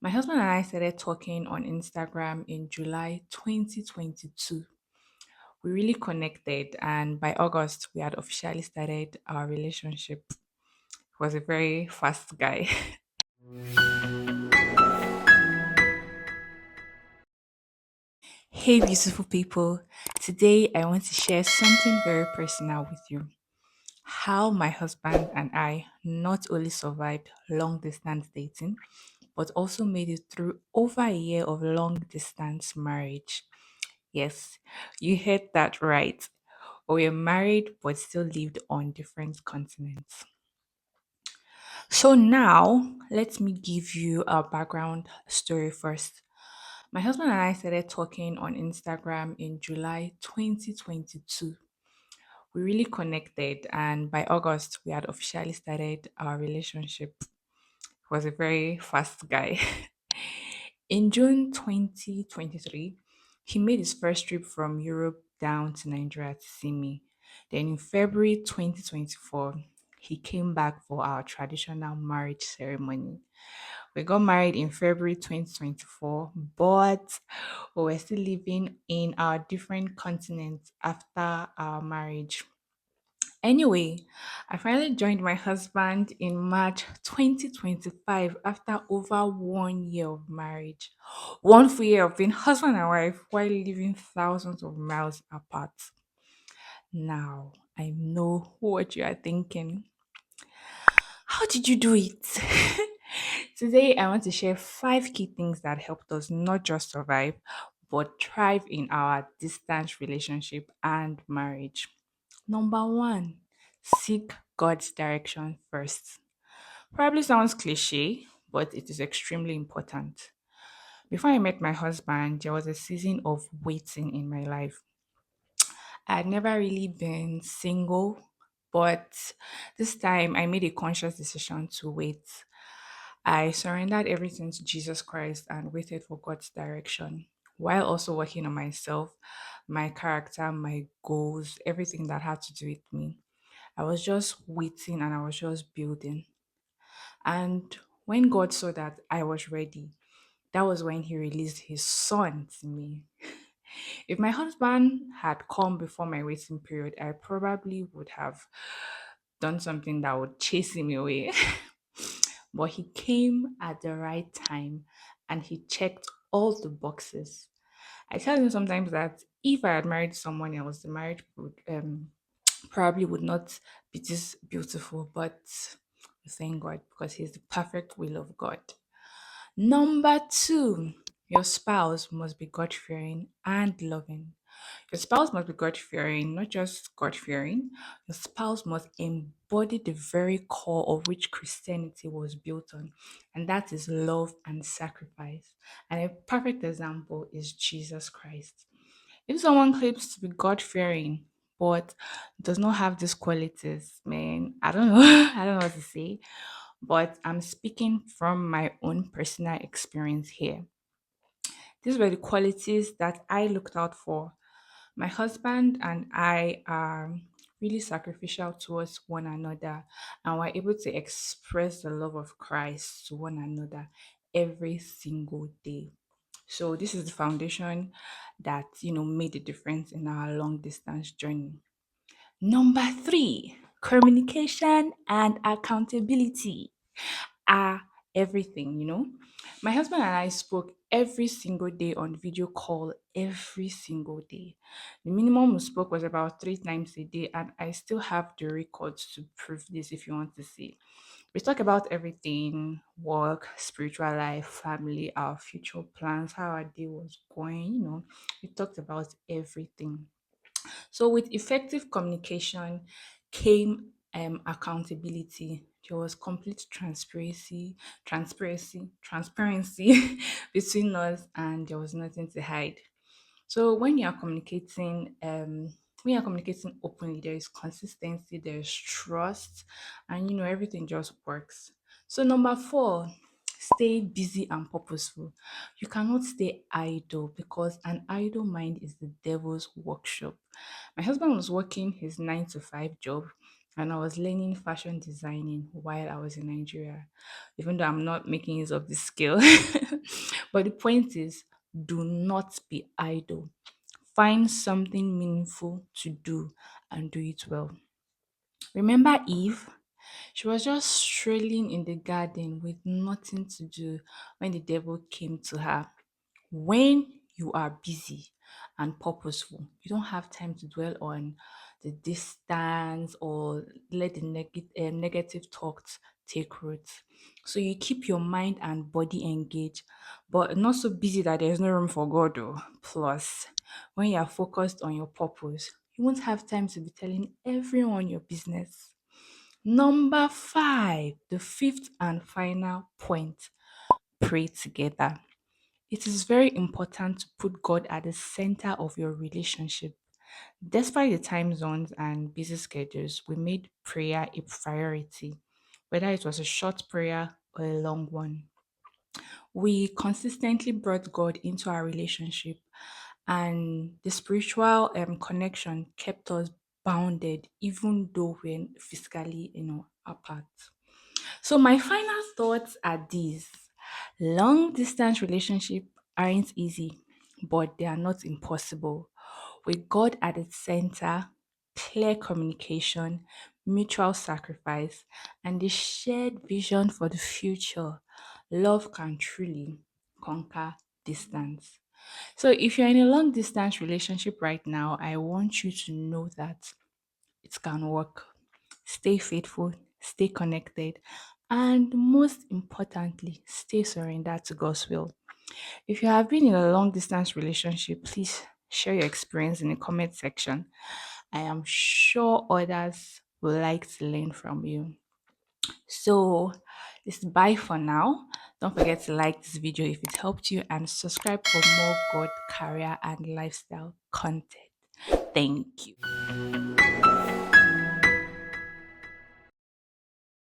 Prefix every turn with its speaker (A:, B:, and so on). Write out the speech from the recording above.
A: My husband and I started talking on Instagram in July 2022. We really connected, and by August, we had officially started our relationship. He was a very fast guy. Hey, beautiful people. Today, I want to share something very personal with you. How my husband and I not only survived long distance dating, but also made it through over a year of long distance marriage. Yes, you heard that right. We were married but still lived on different continents. So now, let me give you a background story first. My husband and I started talking on Instagram in July 2022. We really connected, and by August, we had officially started our relationship. He was a very fast guy. In June 2023, he made his first trip from Europe down to Nigeria to see me. Then in February 2024, he came back for our traditional marriage ceremony. We got married in February 2024, but we were still living in our different continents after our marriage. Anyway, I finally joined my husband in March 2025 after over 1 year of marriage. 1 full year of being husband and wife while living thousands of miles apart. Now, I know what you are thinking. How did you do it? Today, I want to share 5 key things that helped us not just survive, but thrive in our distance relationship and marriage. Number one, seek God's direction first. Probably sounds cliche, but it is extremely important. Before I met my husband, there was a season of waiting in my life. I had never really been single, but this time I made a conscious decision to wait. I surrendered everything to Jesus Christ and waited for God's direction while also working on myself, my character, my goals, everything that had to do with me. I was just waiting and I was just building. And when God saw that I was ready, that was when He released His Son to me. If my husband had come before my waiting period, I probably would have done something that would chase him away. But he came at the right time and he checked all the boxes. I tell him sometimes that if I had married someone else, the marriage would probably would not be this beautiful, but we thank God because He's the perfect will of God. Number two, your spouse must be God fearing and loving. Your spouse must be God fearing, not just God fearing. Your spouse must embody the very core of which Christianity was built on, and that is love and sacrifice. And a perfect example is Jesus Christ. If someone claims to be God fearing but does not have these qualities, man, I don't know, I don't know what to say. But I'm speaking from my own personal experience here. These were the qualities that I looked out for. My husband and I are really sacrificial towards one another, and we're able to express the love of Christ to one another every single day. So this is the foundation that made the difference in our long distance journey. Number three, communication and accountability are everything. My husband and I spoke every single day on video call every single day. The minimum we spoke was about 3 times a day, and I still have the records to prove this if you want to see. We talk about everything: work, spiritual life, family, our future plans, how our day was going. We talked about everything. So, with effective communication came accountability. There was complete transparency between us, and there was nothing to hide. So, when you're communicating openly, there is consistency, there is trust, and everything just works. So, number four, stay busy and purposeful. You cannot stay idle because an idle mind is the devil's workshop. My husband was working his 9 to 5 job, and I was learning fashion designing while I was in Nigeria, even though I'm not making use of this skill. But the point is, do not be idle. Find something meaningful to do and do it well. Remember Eve? She was just strolling in the garden with nothing to do when the devil came to her. When you are busy and purposeful, you don't have time to dwell on the distance or let the negative thoughts take root. So you keep your mind and body engaged, but not so busy that there's no room for God. Though. Plus, when you are focused on your purpose, you won't have time to be telling everyone your business. Number five, the fifth and final point, pray together. It is very important to put God at the center of your relationship. Despite the time zones and busy schedules, we made prayer a priority, whether it was a short prayer or a long one. We consistently brought God into our relationship, and the spiritual connection kept us bounded, even though we're physically, apart. So my final thoughts are these. Long distance relationships aren't easy, but they are not impossible. With God at its center, clear communication, mutual sacrifice, and the shared vision for the future, love can truly conquer distance. So if you're in a long distance relationship right now, I want you to know that it can work. Stay faithful, stay connected, and most importantly, stay surrendered to God's will. If you have been in a long distance relationship, please share your experience in the comment section. I am sure others would like to learn from you. So, it's bye for now. Don't forget to like this video if it helped you and subscribe for more God, career, and lifestyle content. Thank you.